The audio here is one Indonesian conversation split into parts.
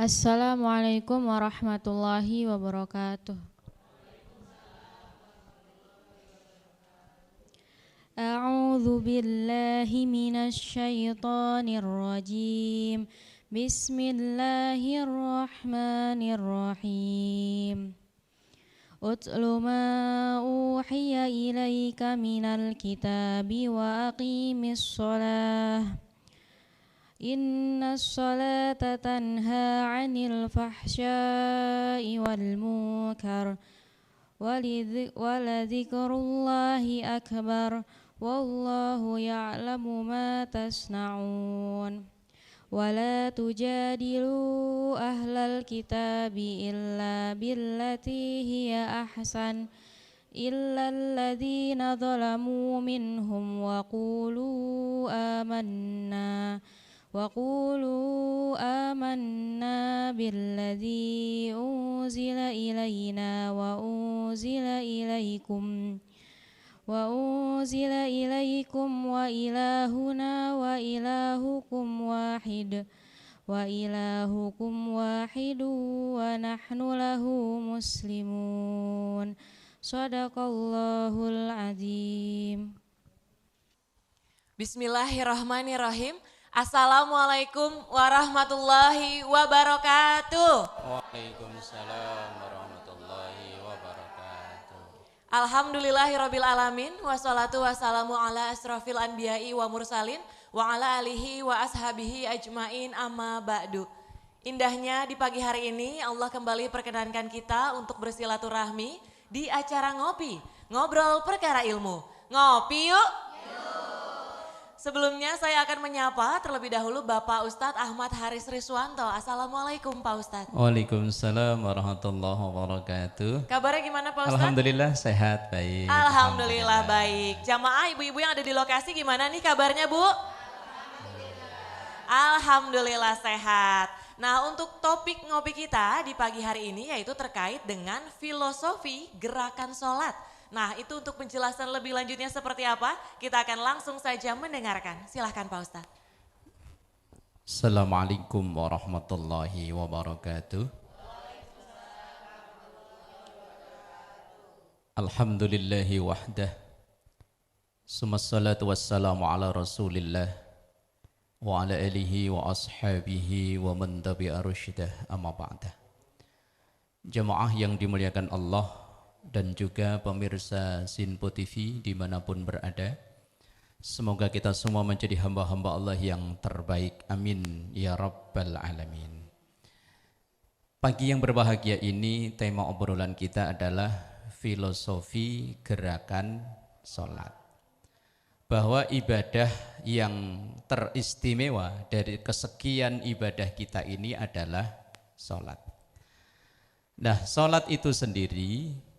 Assalamualaikum warahmatullahi wabarakatuh. A'udzu billahi minasy syaithanir rajim. Bismillahirrahmanirrahim. Utlu ma uhiya ilaika minal kitabi wa aqimis shalah. Inna sholata tanha 'anil fahsya'i wal munkar waladzikrullahi akbar wallahu ya'lamu ma tasna'un. Wala tujadilu ahlal kitabi illa billati hiya ahsan illa alladhina zalamu minhum wa qulu آمنا بالذي أنزل إلينا وأنزل إليكم وإلهنا وإلهكم واحد ونحن له مسلمون صدق الله العظيم. Bismillahirrahmanirrahim. Assalamualaikum warahmatullahi wabarakatuh. Waalaikumsalam warahmatullahi wabarakatuh. Alhamdulillahirabbil alamin wassalatu wassalamu ala asrofil anbiya'i wa mursalin wa ala alihi wa ashabihi ajmain amma ba'du. Indahnya di pagi hari ini Allah kembali perkenankan kita untuk bersilaturahmi di acara ngobrol perkara ilmu. Ngopi yuk. Sebelumnya saya akan menyapa terlebih dahulu Bapak Ustadz Ahmad Haris Riswanto. Assalamualaikum Pak Ustadz. Waalaikumsalam warahmatullahi wabarakatuh. Kabarnya gimana Pak Ustadz? Alhamdulillah sehat, baik. Alhamdulillah baik. Jamaah ibu-ibu yang ada di lokasi gimana nih kabarnya Bu? Alhamdulillah sehat. Nah, untuk topik ngopi kita di pagi hari ini yaitu terkait dengan filosofi gerakan sholat. Nah, itu untuk penjelasan lebih lanjutnya seperti apa, kita akan langsung saja mendengarkan. Silahkan Pak Ustadz. Assalamualaikum warahmatullahi wabarakatuh. Alhamdulillahi wahdah. Summassalatu wassalamu ala rasulillah wa ala alihi wa ashabihi wa man tabi'a rusydah amma ba'dah. Jamaah yang dimuliakan Allah dan juga pemirsa Sinpo TV dimanapun berada, semoga kita semua menjadi hamba-hamba Allah yang terbaik, amin ya rabbal alamin. Pagi yang berbahagia ini tema obrolan kita adalah filosofi gerakan sholat, bahwa ibadah yang teristimewa dari kesekian ibadah kita ini adalah sholat. Nah, sholat itu sendiri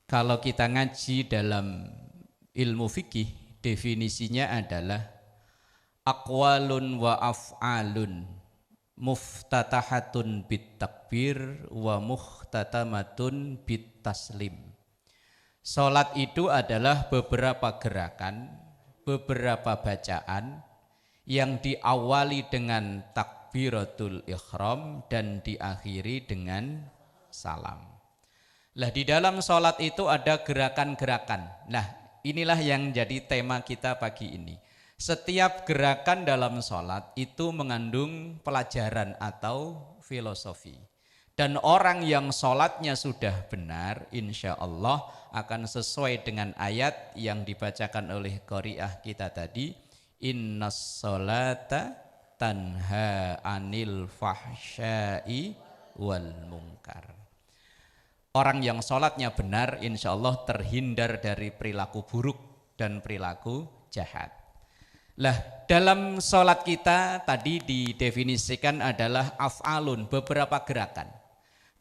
kalau kita ngaji dalam ilmu fikih, definisinya adalah aqwalun wa af'alun muftatahatun bit takbir wa muhtatamatun bit taslim. Salat itu adalah beberapa gerakan, beberapa bacaan yang diawali dengan takbiratul ihram dan diakhiri dengan salam. Lah di dalam sholat itu ada gerakan-gerakan. Nah inilah yang jadi tema kita pagi ini. Setiap gerakan dalam sholat itu mengandung pelajaran atau filosofi. Dan orang yang sholatnya sudah benar, insya Allah akan sesuai dengan ayat yang dibacakan oleh qari'ah kita tadi. Innas sholata tanha anil fahsya'i wal munkar. Orang yang sholatnya benar insya Allah terhindar dari perilaku buruk dan perilaku jahat. Lah dalam sholat kita tadi didefinisikan adalah af'alun, beberapa gerakan.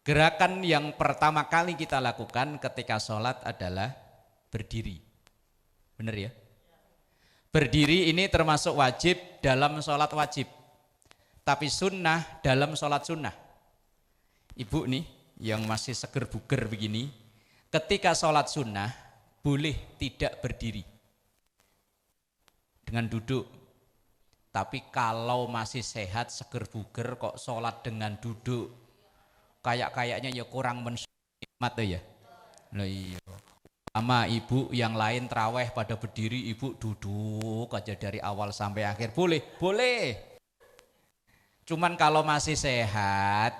Gerakan yang pertama kali kita lakukan ketika sholat adalah berdiri. Benar ya? Berdiri ini termasuk wajib dalam sholat wajib. Tapi sunnah dalam sholat sunnah. Ibu nih yang masih seger buger begini, ketika sholat sunnah boleh tidak berdiri dengan duduk, Tapi kalau masih sehat, seger buger kok sholat dengan duduk, kayaknya ya kurang nikmat ya. Lah iya. Sama ibu yang lain traweh pada berdiri, ibu duduk aja dari awal sampai akhir. Boleh, boleh. Cuman kalau masih sehat,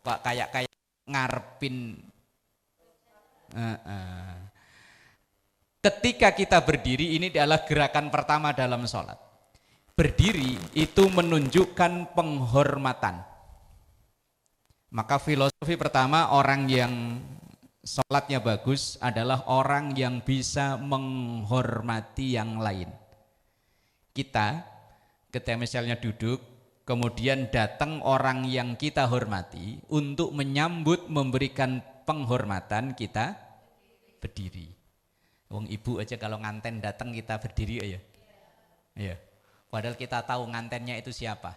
kok kayak ngarepin. Ketika kita berdiri, ini adalah gerakan pertama dalam sholat. Berdiri itu menunjukkan penghormatan. Maka filosofi pertama, orang yang sholatnya bagus adalah orang yang bisa menghormati yang lain. Kita misalnya duduk, kemudian datang orang yang kita hormati, untuk menyambut, memberikan penghormatan, kita berdiri. Wong ibu aja kalau nganten datang kita berdiri aja. Iya. Padahal kita tahu ngantennya itu siapa.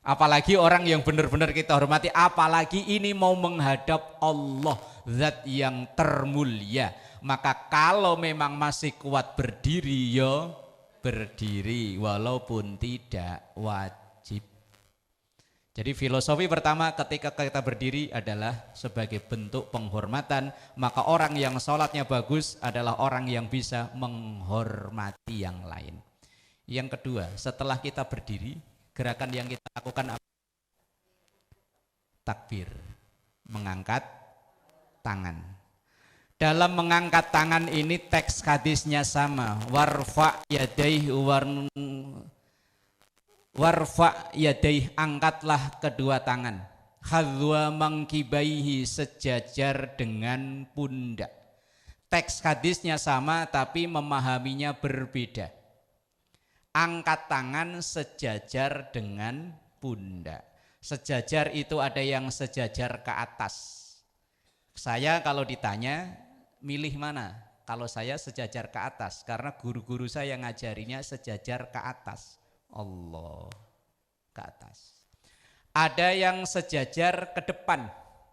Apalagi orang yang benar-benar kita hormati, apalagi ini mau menghadap Allah, zat yang termulia. Maka kalau memang masih kuat berdiri, yo berdiri walaupun tidak wajib. Jadi filosofi pertama ketika kita berdiri adalah sebagai bentuk penghormatan. Maka orang yang sholatnya bagus adalah orang yang bisa menghormati yang lain. Yang kedua, setelah kita berdiri, gerakan yang kita lakukan apa? Takbir, mengangkat tangan. Dalam mengangkat tangan ini teks hadisnya sama, warfa yadaih, angkatlah kedua tangan, hadwa mangkibaihi, sejajar dengan pundak. Teks hadisnya sama tapi memahaminya berbeda. Angkat tangan sejajar dengan pundak. Sejajar itu ada yang sejajar ke atas. Saya kalau ditanya milih mana? Kalau saya sejajar ke atas, karena guru-guru saya ngajarinya sejajar ke atas. Allah, ke atas. Ada yang sejajar ke depan,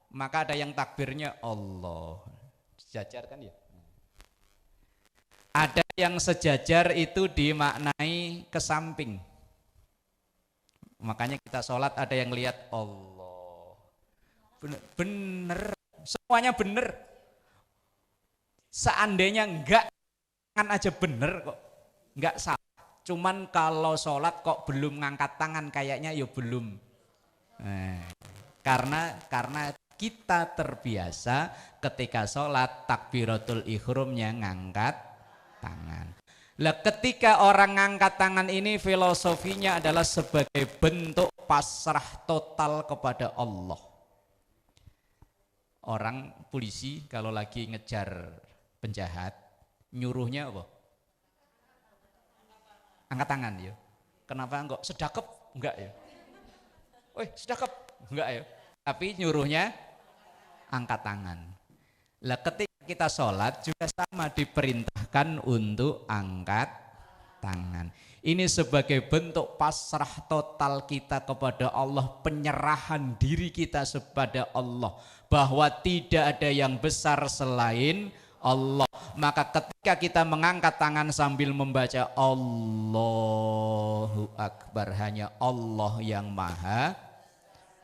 maka ada yang takbirnya Allah. Sejajar kan ya? Ada yang sejajar itu dimaknai ke samping. Makanya kita sholat ada yang lihat Allah. Bener, semuanya bener. Seandainya enggak, kan aja bener kok. Enggak salah. Cuman kalau sholat kok belum ngangkat tangan, kayaknya ya belum. Karena kita terbiasa ketika sholat takbiratul ihramnya ngangkat tangan. Lah ketika orang ngangkat tangan ini filosofinya adalah sebagai bentuk pasrah total kepada Allah. Orang polisi kalau lagi ngejar penjahat nyuruhnya apa? Angkat tangan ya. Kenapa enggak sedekap? Enggak ya. Sedekap? Enggak ya. Tapi nyuruhnya angkat tangan. Lah ketika kita sholat juga sama diperintahkan untuk angkat tangan. Ini sebagai bentuk pasrah total kita kepada Allah, penyerahan diri kita kepada Allah, bahwa tidak ada yang besar selain Allah. Maka ketika kita mengangkat tangan sambil membaca Allahu Akbar, hanya Allah yang maha,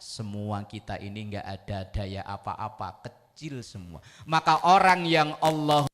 semua kita ini enggak ada daya apa-apa, kecil semua. Maka orang yang Allah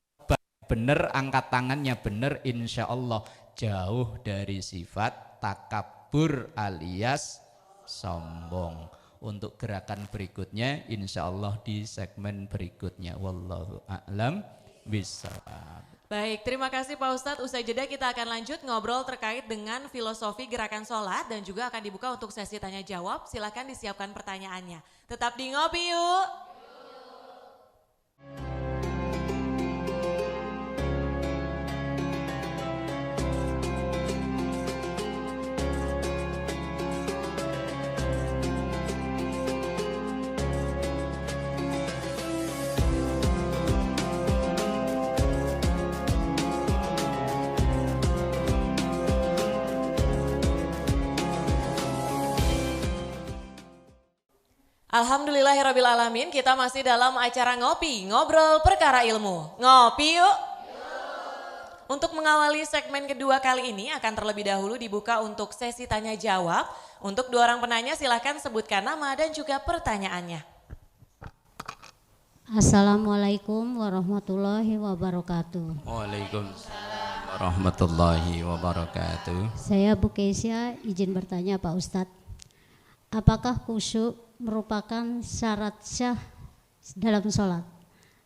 benar, angkat tangannya benar, insya Allah jauh dari sifat takabur alias sombong. Untuk gerakan berikutnya insya Allah di segmen berikutnya. Wallahu a'lam bishawab. Baik, terima kasih Pak Ustadz. Usai jeda kita akan lanjut ngobrol terkait dengan filosofi gerakan sholat dan juga akan dibuka untuk sesi tanya jawab. Silakan disiapkan pertanyaannya. Tetap di Ngopi Yuk. Alhamdulillahirrabbilalamin, kita masih dalam acara Ngopi, ngobrol perkara ilmu. Ngopi yuk. Untuk mengawali segmen kedua kali ini akan terlebih dahulu dibuka untuk sesi tanya jawab. Untuk dua orang penanya silahkan sebutkan nama dan juga pertanyaannya. Assalamualaikum warahmatullahi wabarakatuh. Waalaikumsalam warahmatullahi wabarakatuh. Saya Bu Keisha, izin bertanya Pak Ustadz. Apakah khusyuk merupakan syarat syah dalam sholat?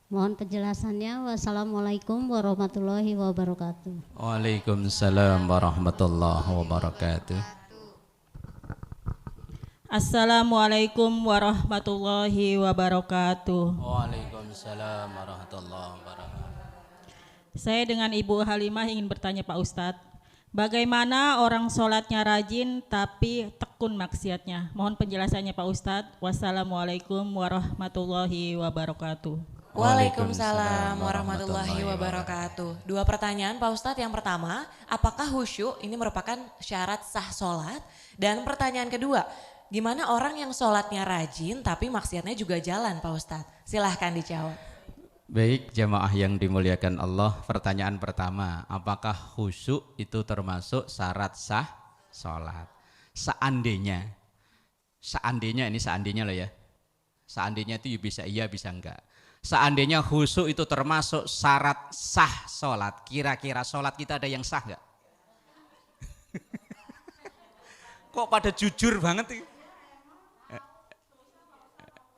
Mohon penjelasannya. Wassalamualaikum warahmatullahi wabarakatuh. Waalaikumsalam warahmatullahi wabarakatuh. Assalamualaikum warahmatullahi wabarakatuh. Waalaikumsalam warahmatullahi wabarakatuh. Saya dengan Ibu Halimah ingin bertanya Pak Ustadz, bagaimana orang sholatnya rajin tapi tekun maksiatnya? Mohon penjelasannya Pak Ustadz. Wassalamualaikum warahmatullahi wabarakatuh. Waalaikumsalam warahmatullahi wabarakatuh. Dua pertanyaan Pak Ustadz. Yang pertama, apakah khusyuk ini merupakan syarat sah sholat? Dan pertanyaan kedua, gimana orang yang sholatnya rajin tapi maksiatnya juga jalan Pak Ustadz? Silahkan dijawab. Baik jamaah yang dimuliakan Allah, pertanyaan pertama, apakah khusyuk itu termasuk syarat sah sholat? Seandainya ini seandainya loh ya, seandainya itu bisa iya bisa enggak. Seandainya khusyuk itu termasuk syarat sah sholat, kira-kira sholat kita ada yang sah enggak? Kok pada jujur banget sih?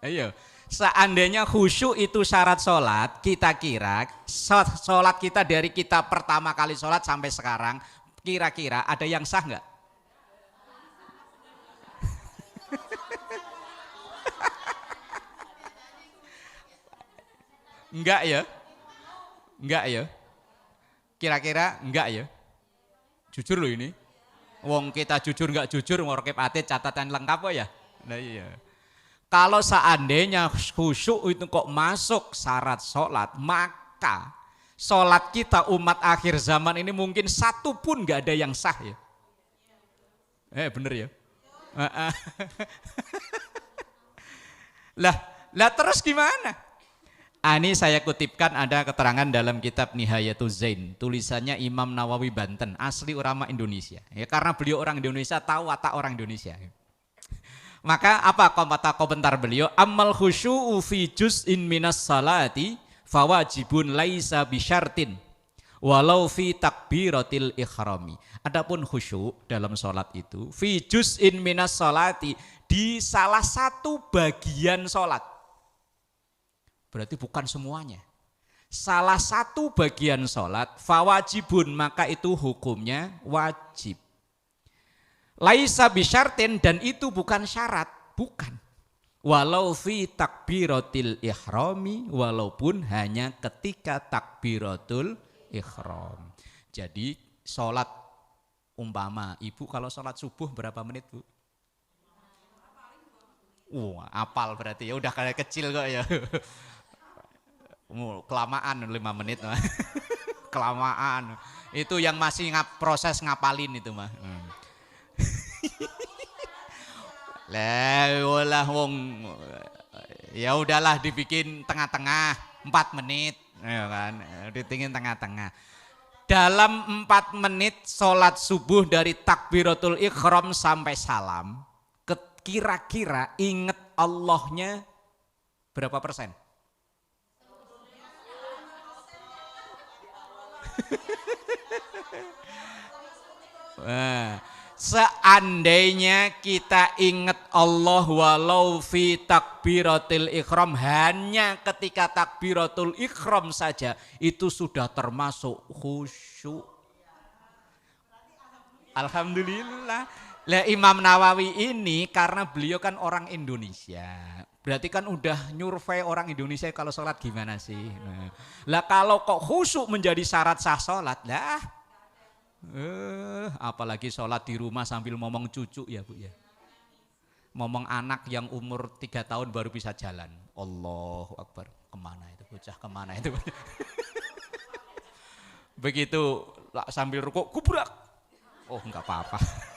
Ayo, seandainya khusyuk itu syarat sholat, kita kira sholat kita dari kita pertama kali sholat sampai sekarang, kira-kira ada yang sah enggak? Enggak ya? Enggak ya? Kira-kira enggak ya? Jujur loh ini. Wong kita jujur enggak jujur ngorkep ate catatan lengkap ya? Nah iya. Kalau seandainya khusyuk itu kok masuk syarat sholat, maka sholat kita umat akhir zaman ini mungkin satu pun enggak ada yang sah ya. Bener ya? Lah terus gimana? Ini saya kutipkan ada keterangan dalam kitab Nihayatuz Zain, tulisannya Imam Nawawi Banten, asli ulama Indonesia. Ya karena beliau orang Indonesia, tahu watak orang Indonesia. Maka apa komentar beliau? Amal khusyu'u fi juz'in minas salati fawajibun laisa bisyartin walau fi takbiratil ikhrami. Adapun khusyuk dalam salat itu fi juz'in minas salati, di salah satu bagian salat. Berarti bukan semuanya. Salah satu bagian salat fawajibun, maka itu hukumnya wajib. Laisa bisyartin, dan itu bukan syarat, bukan. Walau fi takbiratil ikhrami, walaupun hanya ketika takbiratul ikhram. Jadi sholat umpama ibu kalau sholat subuh berapa menit bu? Apal berarti ya, udah kayak kecil kok ya. Kelamaan 5 menit mah. Kelamaan. Itu yang masih proses ngapalin itu mah. Lah wong ya udahlah dibikin tengah-tengah 4 menit ya kan, ditingin tengah-tengah. Dalam 4 menit sholat subuh dari takbiratul ikhram sampai salam, kira-kira inget Allahnya berapa persen? Seandainya kita ingat Allah walau fi takbiratil ikhram, hanya ketika takbiratul ikhram saja, itu sudah termasuk khusyuk. Alhamdulillah. Lah Imam Nawawi ini karena beliau kan orang Indonesia, berarti kan udah nyurvei orang Indonesia kalau sholat gimana sih. Lah kalau kok khusyuk menjadi syarat sah sholat, lah apalagi sholat di rumah sambil ngomong cucu ya bu ya, ngomong anak yang umur 3 tahun baru bisa jalan. Allahu Akbar, kemana itu bocah, kemana itu. Begitu sambil rukuk kubrak, oh enggak apa-apa.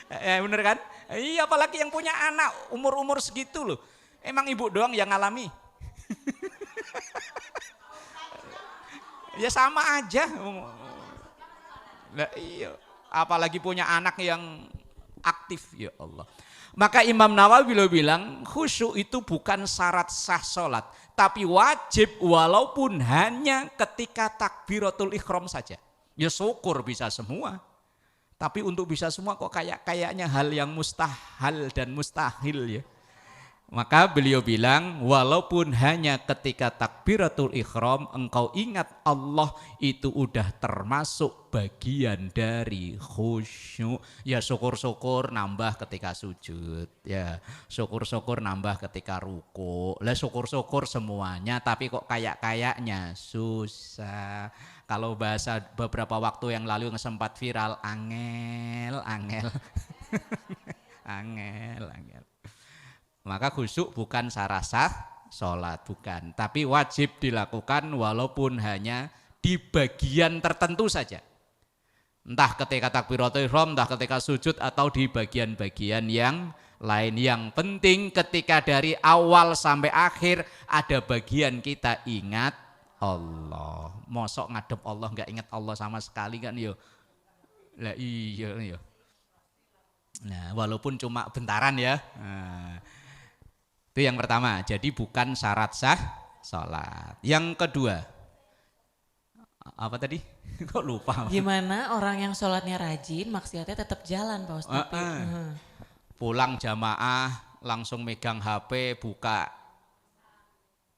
Bener kan? Iya, apalagi yang punya anak umur-umur segitu loh. Emang ibu doang yang ngalami? Ya sama aja. Lah iya, apalagi punya anak yang aktif, ya Allah. Maka Imam Nawawi bilang khusyuk itu bukan syarat sah sholat, tapi wajib walaupun hanya ketika takbiratul ihram saja. Ya syukur bisa semua. Tapi untuk bisa semua kok kayaknya hal yang mustahil dan mustahil ya. Maka beliau bilang walaupun hanya ketika takbiratul ihram engkau ingat Allah itu udah termasuk bagian dari khusyuk. Ya syukur-syukur nambah ketika sujud, ya syukur-syukur nambah ketika ruku. Lah syukur-syukur semuanya tapi kok kayaknya susah. Kalau bahasa beberapa waktu yang lalu yang sempat viral angel. Angel. Maka khusyuk bukan syarat sah sholat, bukan. Tapi wajib dilakukan walaupun hanya di bagian tertentu saja. Entah ketika takbiratul ihram, entah ketika sujud atau di bagian-bagian yang lain. Yang penting ketika dari awal sampai akhir ada bagian kita ingat Allah. Mosok ngadep Allah nggak ingat Allah sama sekali kan yo. Lah iya yo. Nah, walaupun cuma bentaran ya. Nah, itu yang pertama, jadi bukan syarat sah sholat. Yang kedua, apa tadi? Kok lupa? Gimana orang yang sholatnya rajin, maksiatnya tetap jalan Pak Ustadz? Pulang jamaah, langsung megang HP, buka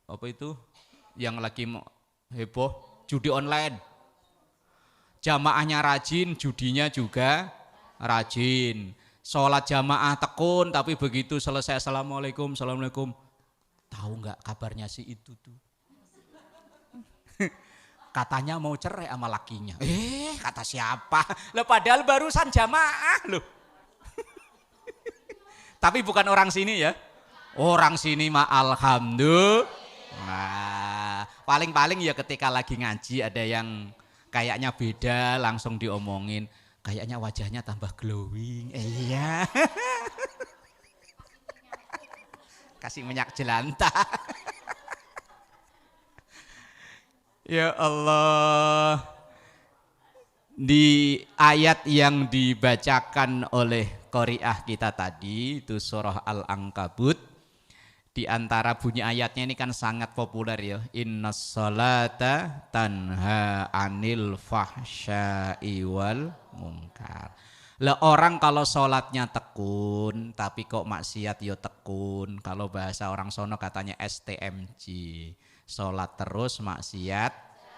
apa itu? Yang lagi heboh, judi online. Jamaahnya rajin, judinya juga rajin. Sholat jamaah tekun tapi begitu selesai assalamualaikum tahu nggak kabarnya si itu tuh katanya mau cerai sama lakinya. Kata siapa? Lah padahal barusan jamaah loh. Tapi bukan orang sini ya. Orang sini mah alhamdulillah. Nah, paling-paling ya ketika lagi ngaji ada yang kayaknya beda langsung diomongin. Kayaknya wajahnya tambah glowing. Iya. Kasih minyak jelantah. Ya Allah. Di ayat yang dibacakan oleh qari'ah kita tadi itu surah Al-Ankabut. Di antara bunyi ayatnya ini kan sangat populer ya. Innas salata tanha anil fahsya'i wal munkar. Lah orang kalau sholatnya tekun tapi kok maksiat yo tekun. Kalau bahasa orang sono katanya STMJ. Sholat terus maksiat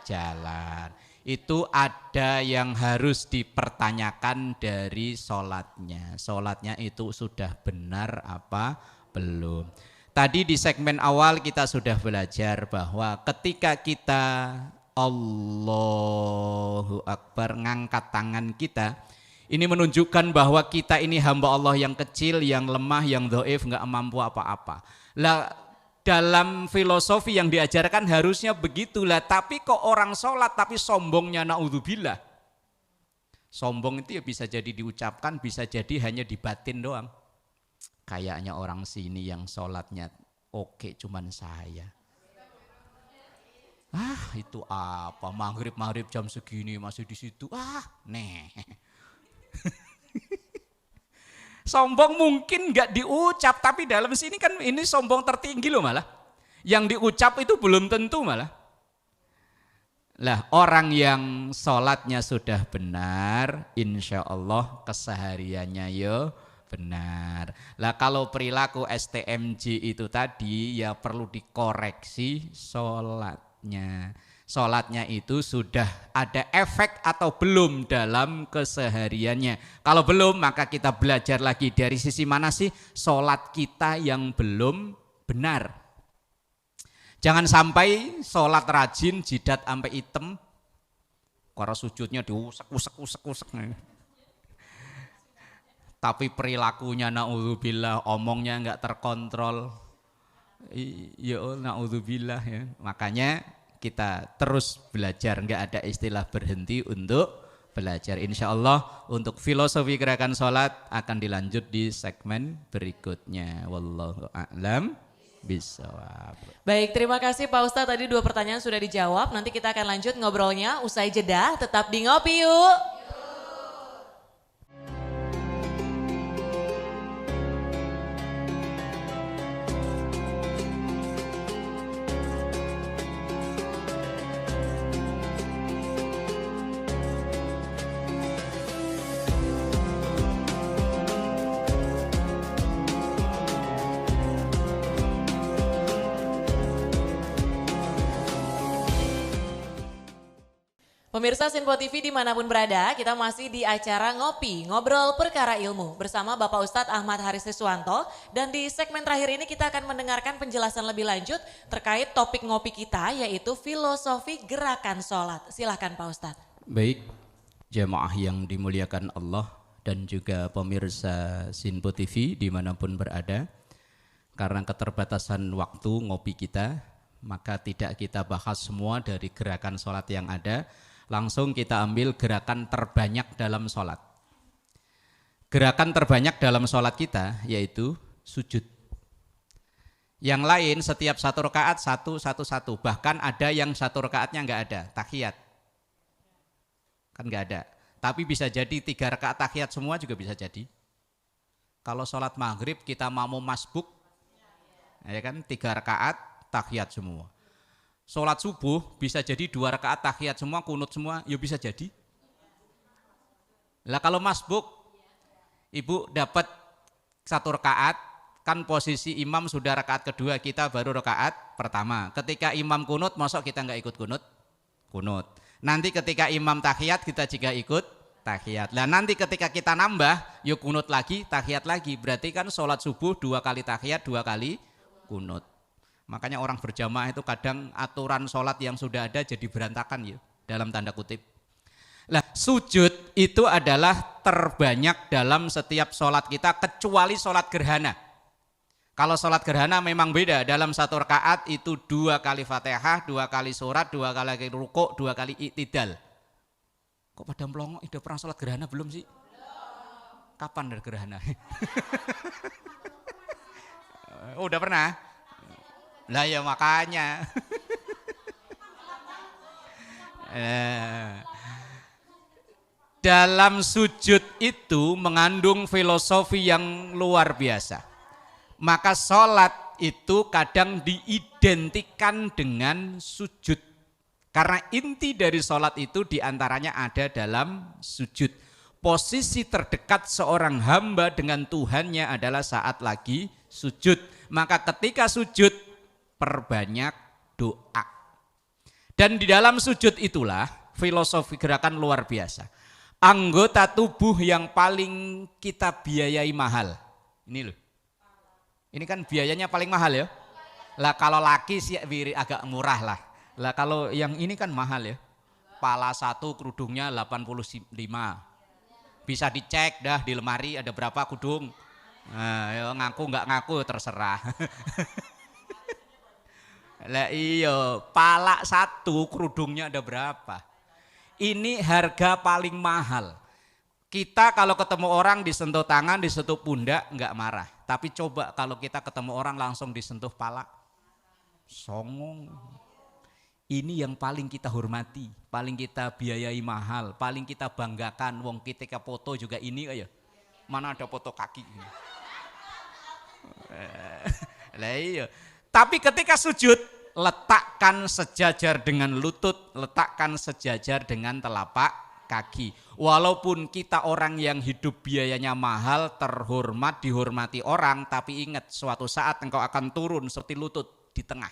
jalan. Itu ada yang harus dipertanyakan dari sholatnya. Sholatnya itu sudah benar apa belum. Tadi di segmen awal kita sudah belajar bahwa ketika kita Allahu Akbar ngangkat tangan kita, ini menunjukkan bahwa kita ini hamba Allah yang kecil, yang lemah, yang dhaif, nggak mampu apa-apa. Lah dalam filosofi yang diajarkan harusnya begitulah, tapi kok orang sholat tapi sombongnya naudzubillah. Sombong itu ya bisa jadi diucapkan, bisa jadi hanya di batin doang. Kayaknya orang sini yang sholatnya oke cuman saya. Itu apa? Maghrib jam segini masih di situ. Sombong mungkin nggak diucap, tapi dalam sini kan ini sombong tertinggi loh malah. Yang diucap itu belum tentu malah. Lah orang yang sholatnya sudah benar, insya Allah kesehariannya yo benar. Lah kalau perilaku STMJ itu tadi ya perlu dikoreksi sholatnya. Sholatnya itu sudah ada efek atau belum dalam kesehariannya. Kalau belum maka kita belajar lagi dari sisi mana sih sholat kita yang belum benar. Jangan sampai sholat rajin jidat sampai hitam. Karena sujudnya diusek-usek. Tapi perilakunya naudzubillah, omongnya enggak terkontrol. Ya naudzubillah ya. Makanya kita terus belajar, enggak ada istilah berhenti untuk belajar. Insya Allah untuk filosofi gerakan sholat akan dilanjut di segmen berikutnya. Wallahu a'lam. bisawab. Baik, terima kasih Pak Ustadz. Tadi 2 pertanyaan sudah dijawab. Nanti kita akan lanjut ngobrolnya usai jeda. Tetap di Ngopi Yuk. Pemirsa Sinpo TV dimanapun berada, kita masih di acara Ngopi, Ngobrol Perkara Ilmu bersama Bapak Ustadz Ahmad Haris Siswanto. Dan di segmen terakhir ini kita akan mendengarkan penjelasan lebih lanjut terkait topik ngopi kita, yaitu filosofi gerakan sholat. Silahkan Pak Ustadz. Baik, jamaah yang dimuliakan Allah dan juga pemirsa Sinpo TV dimanapun berada. Karena keterbatasan waktu ngopi kita, maka tidak kita bahas semua dari gerakan sholat yang ada. Langsung kita ambil gerakan terbanyak dalam sholat. Gerakan terbanyak dalam sholat kita yaitu sujud. Yang lain setiap 1 rakaat 1, 1, 1. Bahkan ada yang 1 rakaatnya enggak ada, tahiyat. Kan enggak ada. Tapi bisa jadi 3 rakaat tahiyat semua juga bisa jadi. Kalau sholat maghrib kita mau masbuk, ya kan 3 rakaat tahiyat semua. Sholat subuh bisa jadi 2 rakaat tahiyat semua, kunut semua, ya bisa jadi. Lah kalau masbuk, ibu dapat 1 rakaat, kan posisi imam sudah rakaat kedua, kita baru rakaat pertama. Ketika imam kunut, masuk kita nggak ikut kunut? Kunut. Nanti ketika imam tahiyat, kita juga ikut tahiyat. Lah nanti ketika kita nambah, yuk kunut lagi, tahiyat lagi. Berarti kan sholat subuh 2 kali tahiyat, 2 kali kunut. Makanya orang berjamaah itu kadang aturan sholat yang sudah ada jadi berantakan ya, dalam tanda kutip. Nah, sujud itu adalah terbanyak dalam setiap sholat kita kecuali sholat gerhana. Kalau sholat gerhana memang beda, dalam 1 rakaat itu 2 kali fatihah, 2 kali surat, 2 kali rukuk, 2 kali iktidal. Kok pada melongo, udah pernah sholat gerhana belum sih? Kapan dari gerhana? Udah pernah? Lah ya makanya. Dalam sujud itu mengandung filosofi yang luar biasa. Maka sholat itu kadang diidentikan dengan sujud. Karena inti dari sholat itu diantaranya ada dalam sujud. Posisi terdekat seorang hamba dengan Tuhannya adalah saat lagi sujud. Maka ketika sujud, perbanyak doa. Dan di dalam sujud itulah filosofi gerakan luar biasa. Anggota tubuh yang paling kita biayai mahal. Ini loh. Ini kan biayanya paling mahal ya. Lah kalau laki sih agak murah lah. Lah kalau yang ini kan mahal ya. Pala 1 kerudungnya 85. Bisa dicek dah di lemari ada berapa kudung. Nah, ngaku nggak ngaku terserah. Lah iya, pala 1 kerudungnya ada berapa? Ini harga paling mahal. Kita kalau ketemu orang disentuh tangan, disentuh pundak nggak marah. Tapi coba kalau kita ketemu orang langsung disentuh pala, songong. Ini yang paling kita hormati, paling kita biayai mahal, paling kita banggakan. Wong ketika foto juga ini aja. Mana ada foto kaki ini? Lah iya. Tapi ketika sujud, letakkan sejajar dengan lutut, letakkan sejajar dengan telapak kaki. Walaupun kita orang yang hidup biayanya mahal, terhormat, dihormati orang, tapi ingat suatu saat engkau akan turun seperti lutut di tengah.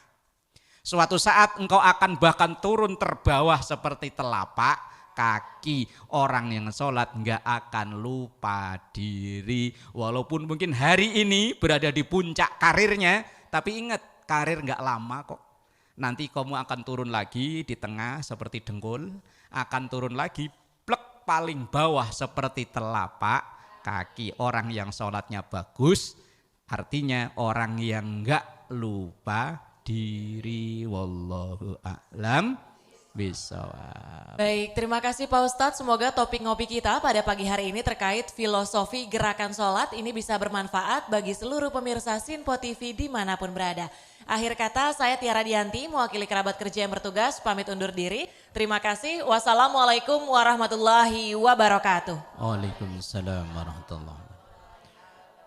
Suatu saat engkau akan bahkan turun terbawah seperti telapak kaki. Orang yang sholat enggak akan lupa diri. Walaupun mungkin hari ini berada di puncak karirnya, tapi ingat karir enggak lama kok. Nanti kamu akan turun lagi di tengah seperti dengkul, akan turun lagi plek paling bawah seperti telapak kaki. Orang yang sholatnya bagus artinya orang yang enggak lupa diri. Wallahu a'lam bisawab. Baik, terima kasih Pak Ustadz. Semoga topik ngopi kita pada pagi hari ini terkait filosofi gerakan sholat ini bisa bermanfaat bagi seluruh pemirsa Sinpo TV dimanapun berada. Akhir kata, saya Tiara Dianti, mewakili kerabat kerja yang bertugas, pamit undur diri. Terima kasih. Wassalamualaikum warahmatullahi wabarakatuh. Waalaikumsalam warahmatullahi wabarakatuh.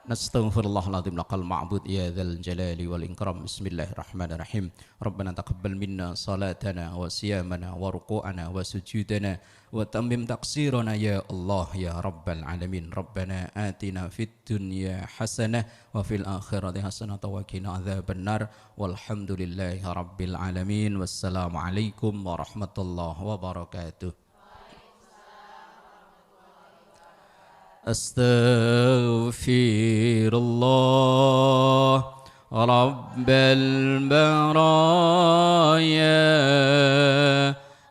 Nastaghfirullahaladzim laqal ma'bud ya dzal jalali wal ikram. Bismillahirrahmanirrahim. Rabbana taqabbal minna salatana wa siyamana wa ruku'ana wa sujudana wa tammim taqsirana ya Allah ya rabbal alamin. Rabbana atina fid dunya hasanah wa fil akhirati hasanah wa qina adzabannar. Walhamdulillahi rabbil alamin. Wassalamualaikum warahmatullahi wabarakatuh. Astaghfirullah Rabbal baraya.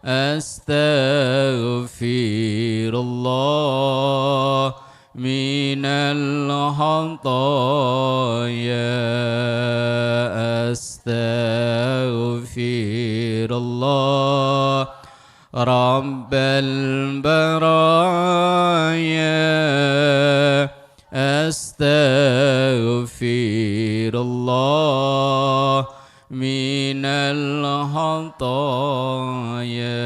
Astaghfirullah minal khataya. Astaghfirullah Rabbal baraya. Astaghfirullah minal khataya.